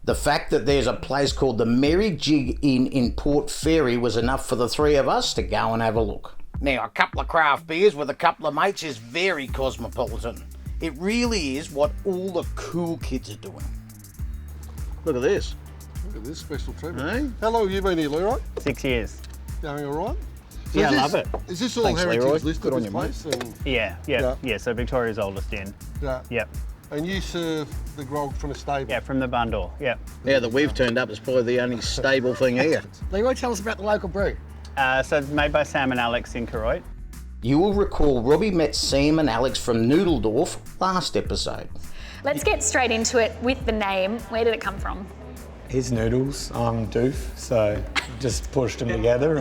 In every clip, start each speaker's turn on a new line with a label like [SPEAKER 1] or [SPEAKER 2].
[SPEAKER 1] The fact that there's a place called the Merriijg Inn in Port Fairy was enough for the three of us to go and have a look. Now, a couple of craft beers with a couple of mates is very cosmopolitan. It really is what all the cool kids are doing. Look at this.
[SPEAKER 2] Look at this special treatment. Hey? How long have you been here, Leroy?
[SPEAKER 3] 6 years.
[SPEAKER 2] Going all right? So
[SPEAKER 3] Yeah, I love it.
[SPEAKER 2] Is this all
[SPEAKER 1] Thanks,
[SPEAKER 2] heritage
[SPEAKER 1] Leroy.
[SPEAKER 2] listed,
[SPEAKER 1] Good on
[SPEAKER 2] this
[SPEAKER 1] you, mate.
[SPEAKER 2] place? And,
[SPEAKER 3] Yeah, so Victoria's oldest inn.
[SPEAKER 2] yeah.
[SPEAKER 3] Yep.
[SPEAKER 2] And you serve the grog from a stable?
[SPEAKER 3] Yeah, from the barn door, yep.
[SPEAKER 1] Now that we've turned up, it's probably the only stable thing here.
[SPEAKER 4] Leroy, tell us about the local brew.
[SPEAKER 3] So it's made by Sam and Alex in Koroit.
[SPEAKER 1] You will recall Robbie met Sam and Alex from Noodledorf last episode.
[SPEAKER 5] Let's get straight into it with the name. Where did it come from?
[SPEAKER 6] His noodles, I'm doof, so just pushed them together.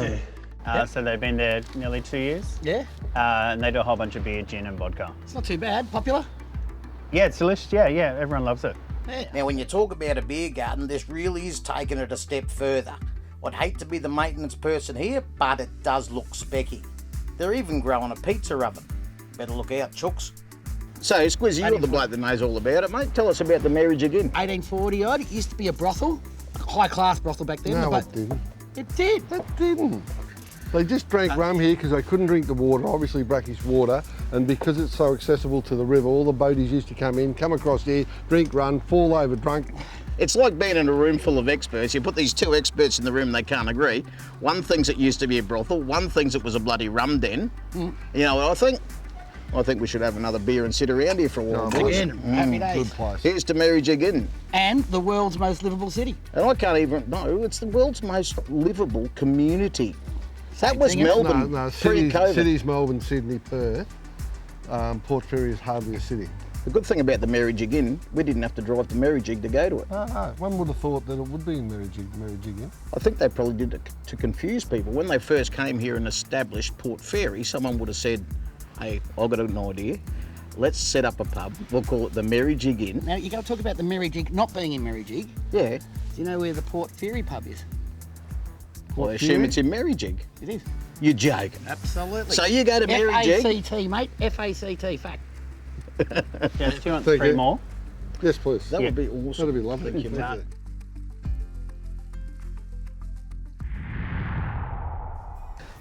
[SPEAKER 6] And
[SPEAKER 3] So they've been there nearly 2 years.
[SPEAKER 4] Yeah,
[SPEAKER 3] And they do a whole bunch of beer, gin and vodka.
[SPEAKER 4] it's not too bad. Popular?
[SPEAKER 3] Yeah, it's delicious. Yeah, everyone loves it.
[SPEAKER 4] Yeah.
[SPEAKER 1] Now, when you talk about a beer garden, this really is taking it a step further. I'd hate to be the maintenance person here, but it does look specky. They're even growing a pizza oven. Better look out, chooks. So, Squizzy, you're the bloke that knows all about it, mate. Tell us about the Merriijg Inn.
[SPEAKER 4] 1840 odd. It used to be a brothel, a high class brothel back then.
[SPEAKER 2] No,
[SPEAKER 4] but
[SPEAKER 2] it didn't.
[SPEAKER 4] it did.
[SPEAKER 2] It didn't. They just drank rum here because they couldn't drink the water, obviously brackish water, and because it's so accessible to the river, all the boaties used to come in, come across here, drink rum, fall over drunk.
[SPEAKER 1] It's like being in a room full of experts. You put these two experts in the room, they can't agree. One thinks it used to be a brothel, one thinks it was a bloody rum den. You know what I think? I think we should have another beer and sit around here for a while. boys.
[SPEAKER 4] Again, happy days.
[SPEAKER 2] Good place.
[SPEAKER 1] Here's to Merriijg Inn.
[SPEAKER 4] And the world's most livable city.
[SPEAKER 1] And I can't even know, it's the world's most livable community. That
[SPEAKER 4] Same
[SPEAKER 1] was
[SPEAKER 4] thing, isn't it?
[SPEAKER 1] Melbourne
[SPEAKER 2] No,
[SPEAKER 1] pre-COVID.
[SPEAKER 2] cities Melbourne, Sydney, Perth. Port Fairy is hardly a city.
[SPEAKER 1] The good thing about the Merriijg Inn, we didn't have to drive to Merriijg to go to it.
[SPEAKER 2] One would have thought that it would be in Merriijg Inn.
[SPEAKER 1] I think they probably did it to confuse people. When they first came here and established Port Fairy, someone would have said, hey, I've got an idea. Let's set up a pub. We'll call it the Merriijg Inn.
[SPEAKER 4] Now, you got to talk about the Merriijg not being in Merriijg.
[SPEAKER 1] Yeah,
[SPEAKER 4] Do you know where the Port Fairy pub is?
[SPEAKER 1] well, I assume it's in Merriijg.
[SPEAKER 4] It is.
[SPEAKER 1] You're joking.
[SPEAKER 4] Absolutely.
[SPEAKER 1] So you go to Merriijg.
[SPEAKER 4] F-A-C-T, mate. F-A-C-T, fact.
[SPEAKER 3] Yeah, do you want
[SPEAKER 2] Thank
[SPEAKER 3] 3
[SPEAKER 2] you.
[SPEAKER 3] more?
[SPEAKER 2] Yes, please.
[SPEAKER 1] That would be awesome.
[SPEAKER 2] That'd be lovely.
[SPEAKER 1] Thank you, mate.
[SPEAKER 2] Thank you.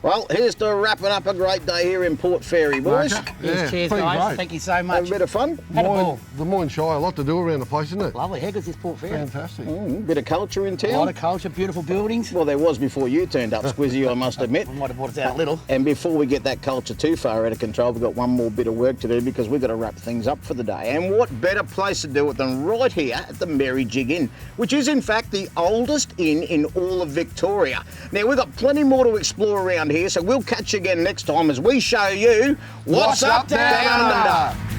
[SPEAKER 1] Well, here's to wrapping up a great day here in Port Fairy, boys.
[SPEAKER 2] Okay.
[SPEAKER 4] Yes,
[SPEAKER 2] Yeah,
[SPEAKER 4] cheers,
[SPEAKER 2] been
[SPEAKER 4] guys.
[SPEAKER 2] great.
[SPEAKER 4] Thank you so
[SPEAKER 1] Have
[SPEAKER 4] much.
[SPEAKER 1] a bit of fun.
[SPEAKER 4] Had a ball.
[SPEAKER 2] The Moyne Shire, a lot to do around the place, isn't it?
[SPEAKER 4] Lovely. How good's this Port Fairy?
[SPEAKER 2] Fantastic.
[SPEAKER 1] Bit of culture in
[SPEAKER 4] A lot
[SPEAKER 1] town.
[SPEAKER 4] of culture, beautiful buildings.
[SPEAKER 1] Well, there was before you turned up, Squizzy, I must admit.
[SPEAKER 4] I might have brought us out a little.
[SPEAKER 1] And before we get that culture too far out of control, we've got one more bit of work to do because we've got to wrap things up for the day. And what better place to do it than right here at the Merriijg Inn, which is in fact the oldest inn in all of Victoria. Now, we've got plenty more to explore around here, so we'll catch you again next time as we show you what's up down under.